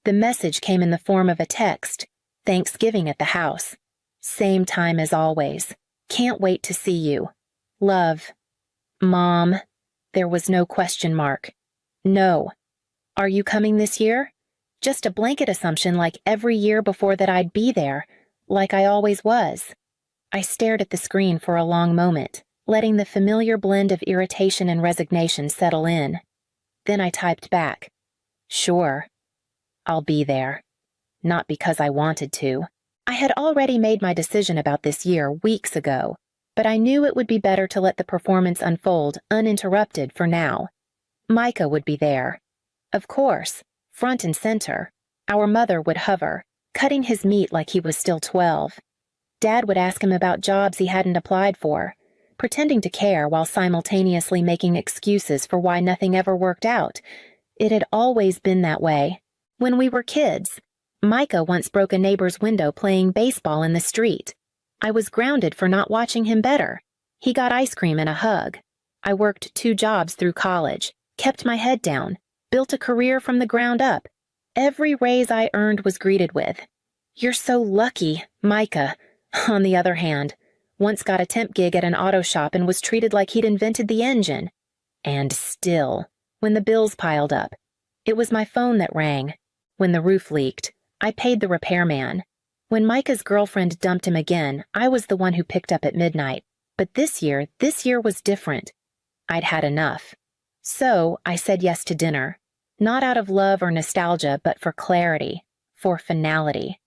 The message came in the form of a text. Thanksgiving at the house. Same time as always. Can't wait to see you. Love. Mom. There was no question mark. No. Are you coming this year? Just a blanket assumption like every year before that I'd be there, like I always was. I stared at the screen for a long moment, letting the familiar blend of irritation and resignation settle in. Then I typed back. Sure. I'll be there. Not because I wanted to. I had already made my decision about this year weeks ago, but I knew it would be better to let the performance unfold uninterrupted for now. Micah would be there. Of course, front and center. Our mother would hover, cutting his meat like he was still 12. Dad would ask him about jobs he hadn't applied for, pretending to care while simultaneously making excuses for why nothing ever worked out. It had always been that way. When we were kids, Micah once broke a neighbor's window playing baseball in the street. I was grounded for not watching him better. He got ice cream and a hug. I worked 2 jobs through college, kept my head down, built a career from the ground up. Every raise I earned was greeted with, "You're so lucky, Micah." On the other hand, once got a temp gig at an auto shop and was treated like he'd invented the engine. And still, when the bills piled up, it was my phone that rang. When the roof leaked, I paid the repairman. When Micah's girlfriend dumped him again, I was the one who picked up at midnight. But this year was different. I'd had enough. So I said yes to dinner. Not out of love or nostalgia, but for clarity, for finality.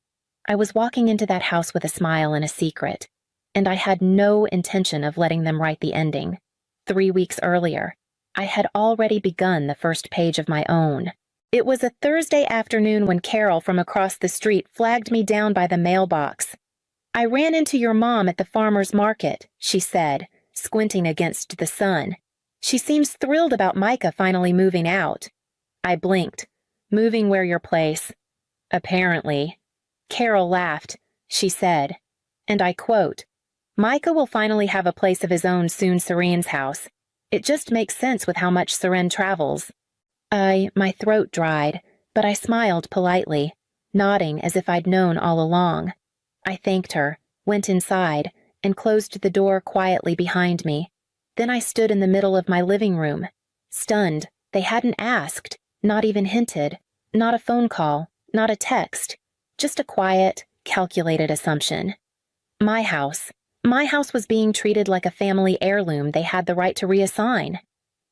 I was walking into that house with a smile and a secret, and I had no intention of letting them write the ending. 3 weeks earlier, I had already begun the first page of my own. It was a Thursday afternoon when Carol from across the street flagged me down by the mailbox. "I ran into your mom at the farmer's market," she said, squinting against the sun. "She seems thrilled about Micah finally moving out." I blinked. "Moving where your place?" "Apparently." Carol laughed. She said, and I quote, "Micah will finally have a place of his own soon, Serene's house. It just makes sense with how much Serene travels." My throat dried, but I smiled politely, nodding as if I'd known all along. I thanked her, went inside, and closed the door quietly behind me. Then I stood in the middle of my living room, stunned. They hadn't asked, not even hinted, not a phone call, not a text, just a quiet, calculated assumption. My house was being treated like a family heirloom they had the right to reassign.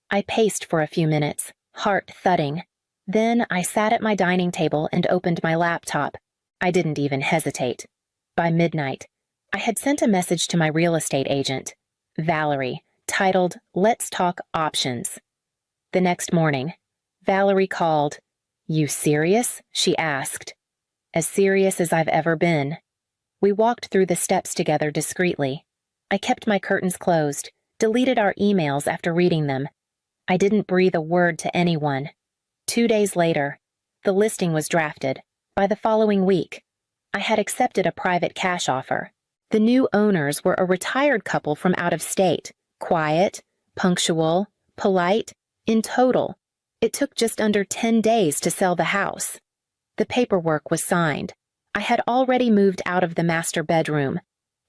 I paced for a few minutes, heart thudding. Then I sat at my dining table and opened my laptop. I didn't even hesitate. By midnight, I had sent a message to my real estate agent, Valerie, titled, "Let's Talk Options." The next morning, Valerie called. "You serious?" she asked. As serious as I've ever been. We walked through the steps together discreetly. I kept my curtains closed, deleted our emails after reading them. I didn't breathe a word to anyone. 2 days later, the listing was drafted. By the following week, I had accepted a private cash offer. The new owners were a retired couple from out of state, quiet, punctual, polite. In total, it took just under 10 days to sell the house. The paperwork was signed. I had already moved out of the master bedroom.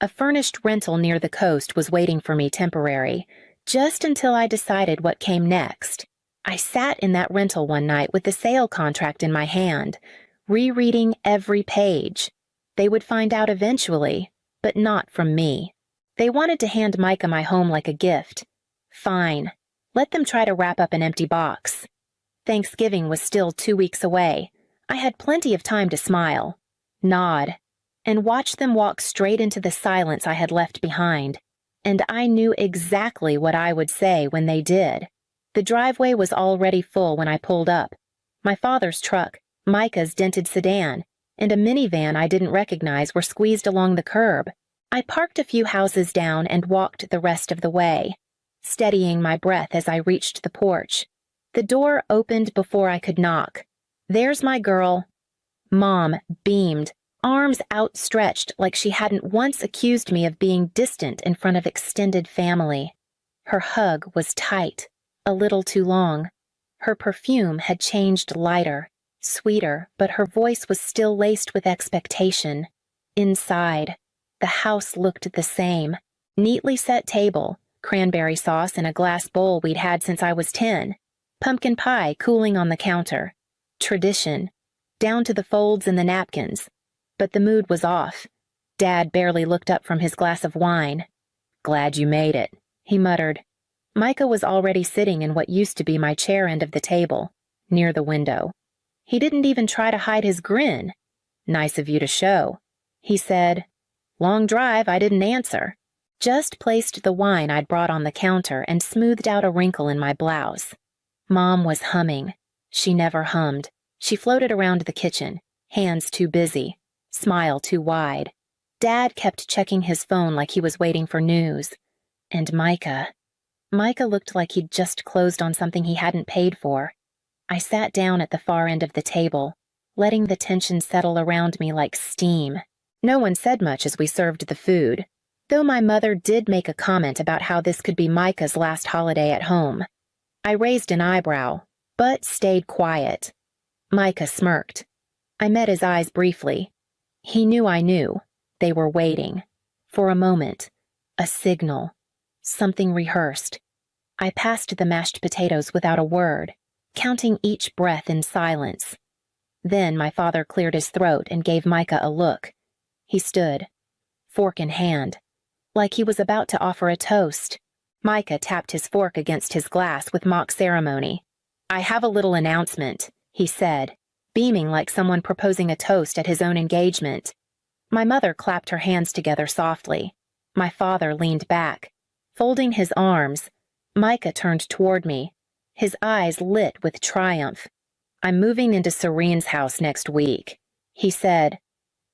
A furnished rental near the coast was waiting for me temporary, just until I decided what came next. I sat in that rental one night with the sale contract in my hand, rereading every page. They would find out eventually, but not from me. They wanted to hand Micah my home like a gift. Fine. Let them try to wrap up an empty box. Thanksgiving was still 2 weeks away. I had plenty of time to smile, nod, and watch them walk straight into the silence I had left behind. And I knew exactly what I would say when they did. The driveway was already full when I pulled up. My father's truck, Micah's dented sedan, and a minivan I didn't recognize were squeezed along the curb. I parked a few houses down and walked the rest of the way, steadying my breath as I reached the porch. The door opened before I could knock. "There's my girl." Mom beamed, arms outstretched like she hadn't once accused me of being distant in front of extended family. Her hug was tight, a little too long. Her perfume had changed lighter, Sweeter, but her voice was still laced with expectation. Inside, the house looked the same. Neatly set table, cranberry sauce in a glass bowl we'd had since I was 10, pumpkin pie cooling on the counter. Tradition, down to the folds in the napkins. But the mood was off. Dad barely looked up from his glass of wine. "Glad you made it," he muttered. Micah was already sitting in what used to be my chair end of the table, near the window. He didn't even try to hide his grin. "Nice of you to show," he said. "Long drive, I didn't answer." Just placed the wine I'd brought on the counter and smoothed out a wrinkle in my blouse. Mom was humming. She never hummed. She floated around the kitchen, hands too busy, smile too wide. Dad kept checking his phone like he was waiting for news. And Micah looked like he'd just closed on something he hadn't paid for. I sat down at the far end of the table, letting the tension settle around me like steam. No one said much as we served the food, though my mother did make a comment about how this could be Micah's last holiday at home. I raised an eyebrow, but stayed quiet. Micah smirked. I met his eyes briefly. He knew I knew. They were waiting. For a moment. A signal. Something rehearsed. I passed the mashed potatoes without a word, counting each breath in silence. Then my father cleared his throat and gave Micah a look. He stood, fork in hand, like he was about to offer a toast. Micah tapped his fork against his glass with mock ceremony. "I have a little announcement," he said, beaming like someone proposing a toast at his own engagement. My mother clapped her hands together softly. My father leaned back. Folding his arms, Micah turned toward me, his eyes lit with triumph. "I'm moving into Serene's house next week," he said.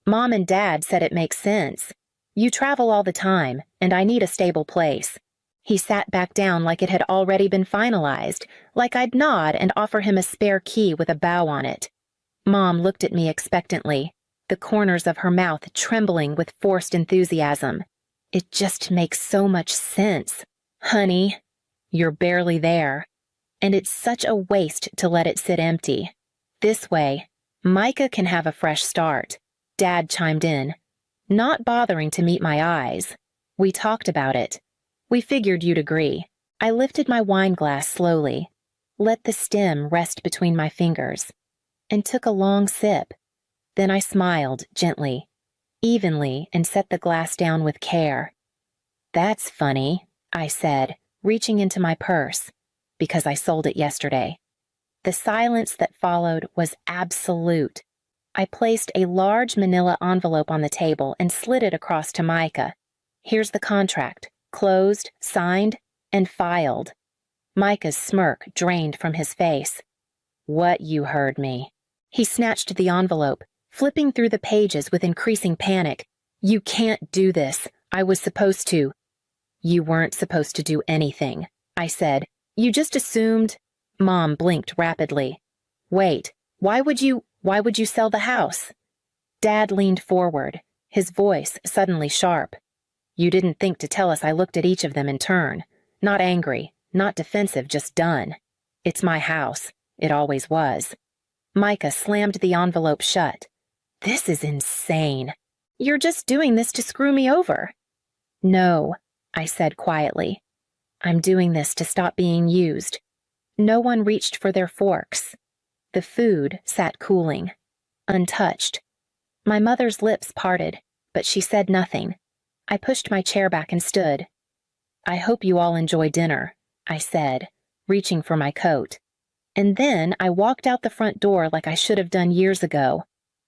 "Mom and Dad said it makes sense. You travel all the time, and I need a stable place." He sat back down like it had already been finalized, like I'd nod and offer him a spare key with a bow on it. Mom looked at me expectantly, the corners of her mouth trembling with forced enthusiasm. "It just makes so much sense. Honey, you're barely there. And it's such a waste to let it sit empty. This way, Micah can have a fresh start." Dad chimed in, not bothering to meet my eyes. "We talked about it. We figured you'd agree." I lifted my wine glass slowly, let the stem rest between my fingers, and took a long sip. Then I smiled gently, evenly, and set the glass down with care. "That's funny," I said, reaching into my purse, because I sold it yesterday. The silence that followed was absolute. I placed a large manila envelope on the table and slid it across to Micah. "Here's the contract, closed, signed, and filed." Micah's smirk drained from his face. "What, you heard me." He snatched the envelope, flipping through the pages with increasing panic. "You can't do this. I was supposed to." "You weren't supposed to do anything," I said. "You just assumed." Mom blinked rapidly. "Wait, why would you sell the house?" Dad leaned forward, his voice suddenly sharp. "You didn't think to tell us I looked at each of them in turn. Not angry, not defensive, just done. It's my house. It always was." Micah slammed the envelope shut. "This is insane. You're just doing this to screw me over." "No," I said quietly. "I'm doing this to stop being used." No one reached for their forks. The food sat cooling, untouched. My mother's lips parted, but she said nothing. I pushed my chair back and stood. "I hope you all enjoy dinner," I said, reaching for my coat. And then I walked out the front door like I should have done years ago.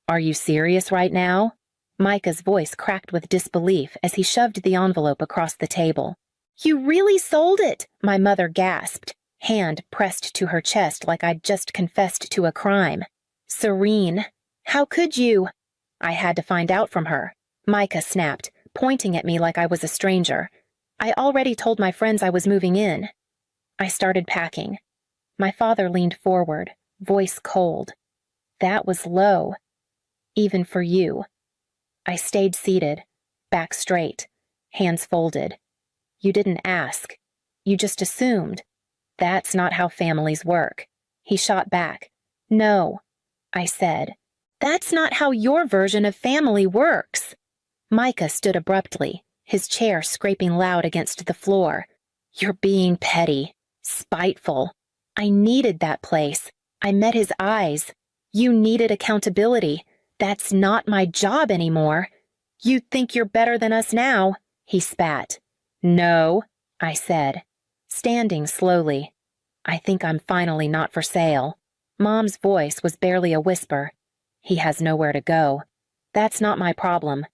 "Are you serious right now?" Micah's voice cracked with disbelief as he shoved the envelope across the table. "You really sold it!" my mother gasped, hand pressed to her chest like I'd just confessed to a crime. "Serene, how could you?" "I had to find out from her," Micah snapped, pointing at me like I was a stranger. "I already told my friends I was moving in." I started packing. My father leaned forward, voice cold. "That was low. Even for you." I stayed seated, back straight, hands folded. "You didn't ask. You just assumed. That's not how families work." He shot back. "No." I said. That's not how your version of family works. Micah stood abruptly, his chair scraping loud against the floor. You're being petty, spiteful. I needed that place. I met his eyes. You needed accountability. That's not my job anymore. You think you're better than us now, he spat. No, I said, standing slowly. I think I'm finally not for sale. Mom's voice was barely a whisper. He has nowhere to go. That's not my problem,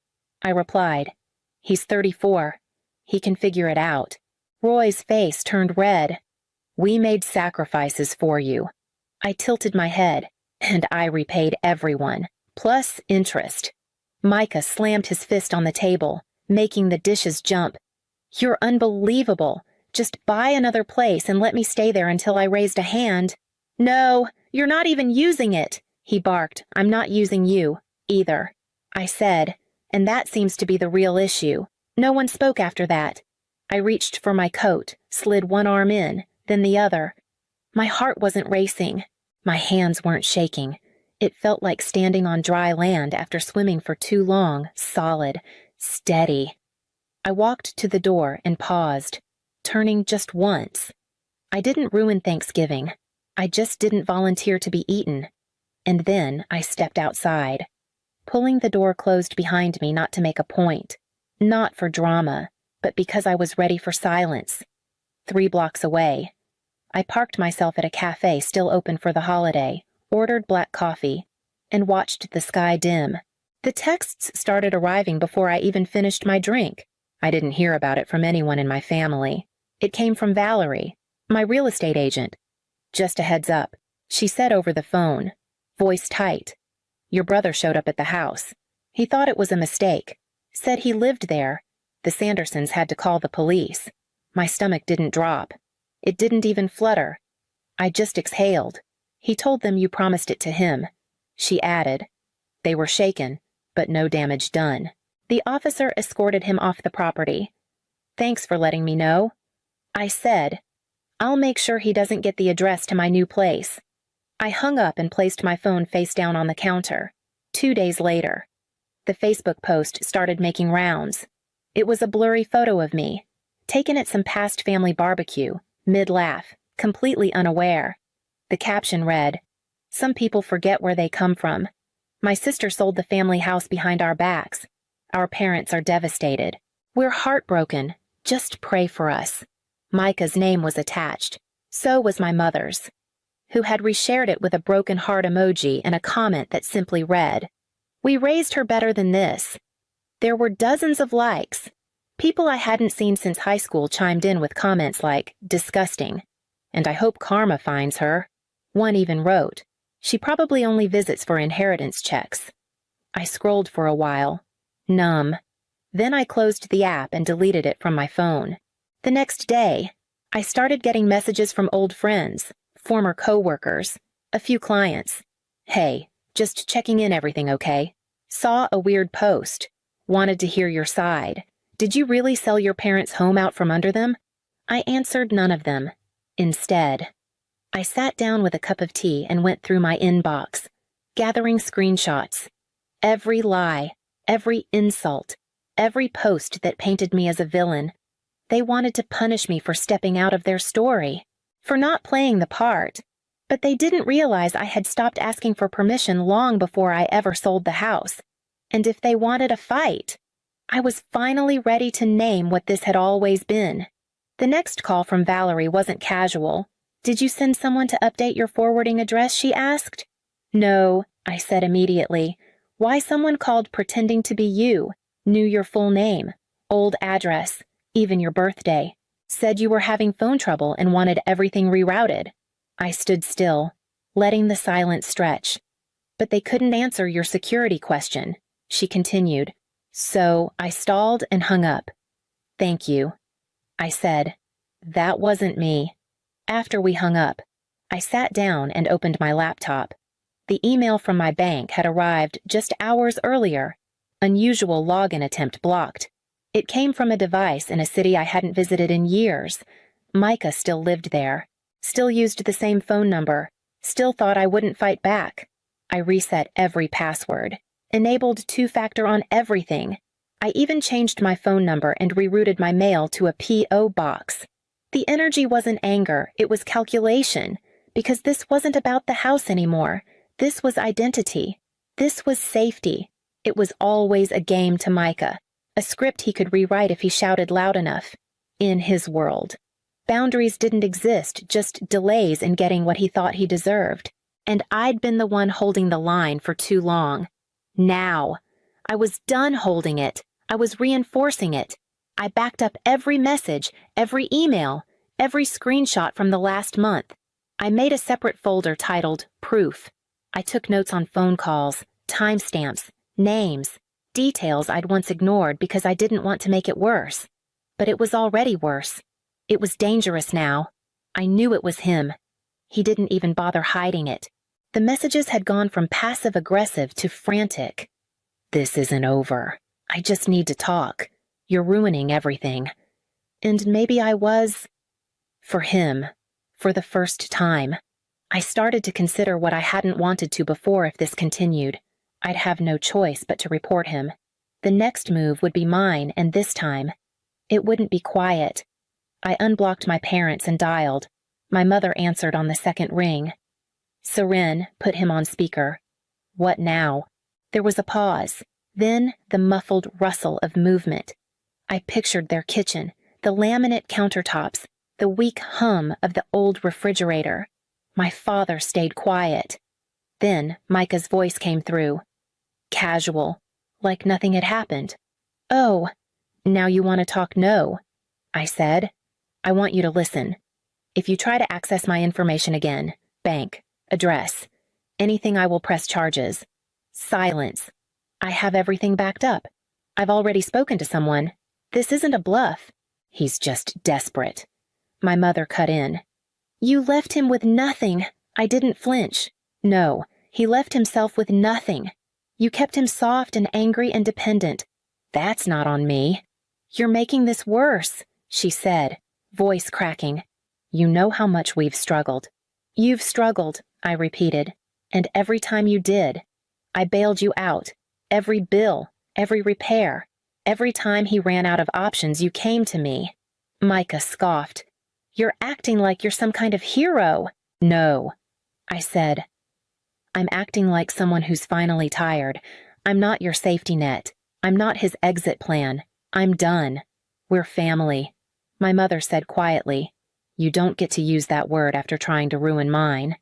I replied. He's 34. He can figure it out. Roy's face turned red. We made sacrifices for you. I tilted my head, and I repaid everyone, plus interest. Micah slammed his fist on the table, making the dishes jump. You're unbelievable. Just buy another place and let me stay there until I raised a hand. No, you're not even using it, he barked. I'm not using you, either, I said, and that seems to be the real issue. No one spoke after that. I reached for my coat, slid one arm in, then the other. My heart wasn't racing. My hands weren't shaking. It felt like standing on dry land after swimming for too long, solid, steady. I walked to the door and paused, turning just once. I didn't ruin Thanksgiving. I just didn't volunteer to be eaten. And then I stepped outside, pulling the door closed behind me not to make a point, not for drama, but because I was ready for silence. 3 blocks away, I parked myself at a cafe still open for the holiday, ordered black coffee, and watched the sky dim. The texts started arriving before I even finished my drink. I didn't hear about it from anyone in my family. It came from Valerie, my real estate agent. Just a heads up, she said over the phone, voice tight. Your brother showed up at the house. He thought it was a mistake. Said he lived there. The Sandersons had to call the police. My stomach didn't drop. It didn't even flutter. I just exhaled. He told them you promised it to him. She added. They were shaken, but no damage done. The officer escorted him off the property. Thanks for letting me know. I said, I'll make sure he doesn't get the address to my new place. I hung up and placed my phone face down on the counter. 2 days later, the Facebook post started making rounds. It was a blurry photo of me, taken at some past family barbecue, mid-laugh, completely unaware. The caption read, Some people forget where they come from. My sister sold the family house behind our backs. Our parents are devastated. We're heartbroken. Just pray for us. Micah's name was attached. So was my mother's, who had reshared it with a broken heart emoji and a comment that simply read, We raised her better than this. There were dozens of likes. People I hadn't seen since high school chimed in with comments like, disgusting. And I hope karma finds her. One even wrote, She probably only visits for inheritance checks. I scrolled for a while, numb. Then I closed the app and deleted it from my phone. The next day, I started getting messages from old friends, former coworkers, a few clients. Hey, just checking in, everything okay? Saw a weird post. Wanted to hear your side. Did you really sell your parents' home out from under them? I answered none of them. Instead, I sat down with a cup of tea and went through my inbox, gathering screenshots. Every lie, every insult, every post that painted me as a villain. They wanted to punish me for stepping out of their story, for not playing the part. But they didn't realize I had stopped asking for permission long before I ever sold the house. And if they wanted a fight, I was finally ready to name what this had always been. The next call from Valerie wasn't casual. Did you send someone to update your forwarding address, she asked. No, I said immediately. Why someone called pretending to be you, knew your full name, old address, even your birthday, said you were having phone trouble and wanted everything rerouted. I stood still, letting the silence stretch. But they couldn't answer your security question, she continued. So I stalled and hung up. Thank you, I said. That wasn't me. After we hung up, I sat down and opened my laptop. The email from my bank had arrived just hours earlier. Unusual login attempt blocked. It came from a device in a city I hadn't visited in years. Micah still lived there, still used the same phone number, still thought I wouldn't fight back. I reset every password, enabled two-factor on everything. I even changed my phone number and rerouted my mail to a P.O. box. The energy wasn't anger, it was calculation, because this wasn't about the house anymore. This was identity. This was safety. It was always a game to Micah, a script he could rewrite if he shouted loud enough. In his world, boundaries didn't exist, just delays in getting what he thought he deserved. And I'd been the one holding the line for too long. Now, I was done holding it. I was reinforcing it. I backed up every message, every email, every screenshot from the last month. I made a separate folder titled Proof. I took notes on phone calls, timestamps, names, details I'd once ignored because I didn't want to make it worse. But it was already worse. It was dangerous now. I knew it was him. He didn't even bother hiding it. The messages had gone from passive-aggressive to frantic. This isn't over. I just need to talk. You're ruining everything. And maybe I was. For him. For the first time. I started to consider what I hadn't wanted to before if this continued. I'd have no choice but to report him. The next move would be mine, and this time, it wouldn't be quiet. I unblocked my parents and dialed. My mother answered on the second ring. Seren put him on speaker. What now? There was a pause, then the muffled rustle of movement. I pictured their kitchen, the laminate countertops, the weak hum of the old refrigerator. My father stayed quiet. Then Micah's voice came through. Casual, like nothing had happened. Oh, now you want to talk? No, I said. I want you to listen. If you try to access my information again, bank, address, anything, I will press charges. Silence. I have everything backed up. I've already spoken to someone. This isn't a bluff. He's just desperate. My mother cut in. You left him with nothing. I didn't flinch. No, he left himself with nothing. You kept him soft and angry and dependent. That's not on me. You're making this worse, she said, voice cracking. You know how much we've struggled. You've struggled, I repeated, and every time you did, I bailed you out. Every bill, every repair, every time he ran out of options, you came to me. Micah scoffed. You're acting like you're some kind of hero. No, I said. I'm acting like someone who's finally tired. I'm not your safety net. I'm not his exit plan. I'm done. We're family. My mother said quietly. You don't get to use that word after trying to ruin mine.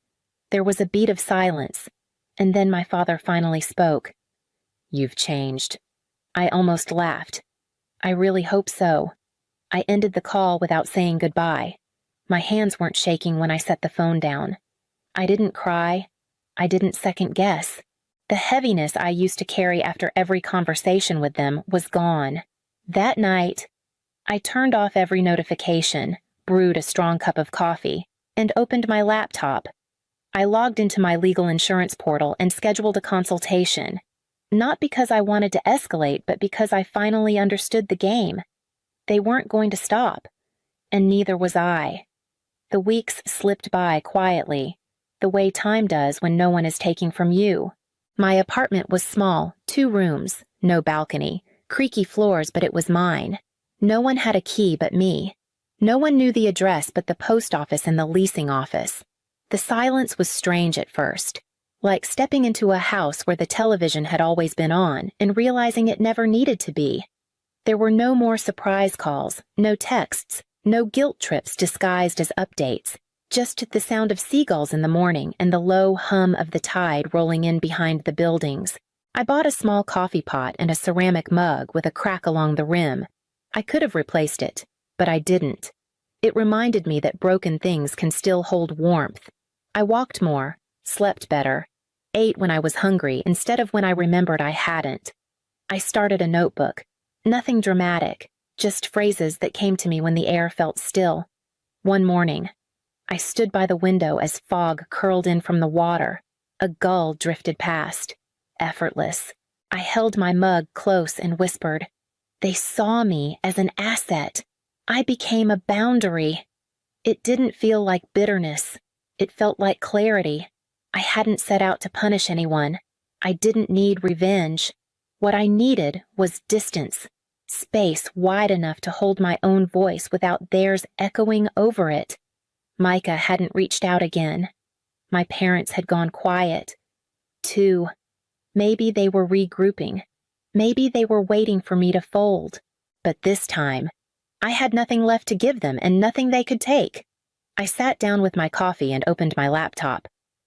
There was a beat of silence, and then my father finally spoke. You've changed. I almost laughed. I really hope so. I ended the call without saying goodbye. My hands weren't shaking when I set the phone down. I didn't cry. I didn't second guess. The heaviness I used to carry after every conversation with them was gone. That night, I turned off every notification, brewed a strong cup of coffee, and opened my laptop. I logged into my legal insurance portal and scheduled a consultation, not because I wanted to escalate, but because I finally understood the game. They weren't going to stop, and neither was I. The weeks slipped by quietly, the way time does when no one is taking from you. My apartment was small, 2 rooms, no balcony, creaky floors, but it was mine. No one had a key but me. No one knew the address but the post office and the leasing office. The silence was strange at first, like stepping into a house where the television had always been on and realizing it never needed to be. There were no more surprise calls, no texts, no guilt trips disguised as updates, just the sound of seagulls in the morning and the low hum of the tide rolling in behind the buildings. I bought a small coffee pot and a ceramic mug with a crack along the rim. I could have replaced it, but I didn't. It reminded me that broken things can still hold warmth. I walked more, slept better, ate when I was hungry instead of when I remembered I hadn't. I started a notebook. Nothing dramatic, just phrases that came to me when the air felt still. One morning, I stood by the window as fog curled in from the water. A gull drifted past. Effortless. I held my mug close and whispered. They saw me as an asset. I became a boundary. It didn't feel like bitterness. It felt like clarity. I hadn't set out to punish anyone. I didn't need revenge. What I needed was distance, space wide enough to hold my own voice without theirs echoing over it. Micah hadn't reached out again. My parents had gone quiet. Too. Maybe they were regrouping. Maybe they were waiting for me to fold. But this time, I had nothing left to give them and nothing they could take. I sat down with my coffee and opened my laptop.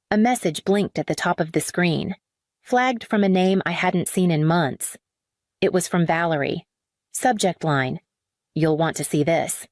A message blinked at the top of the screen, flagged from a name I hadn't seen in months. It was from Valerie. Subject line, "You'll want to see this."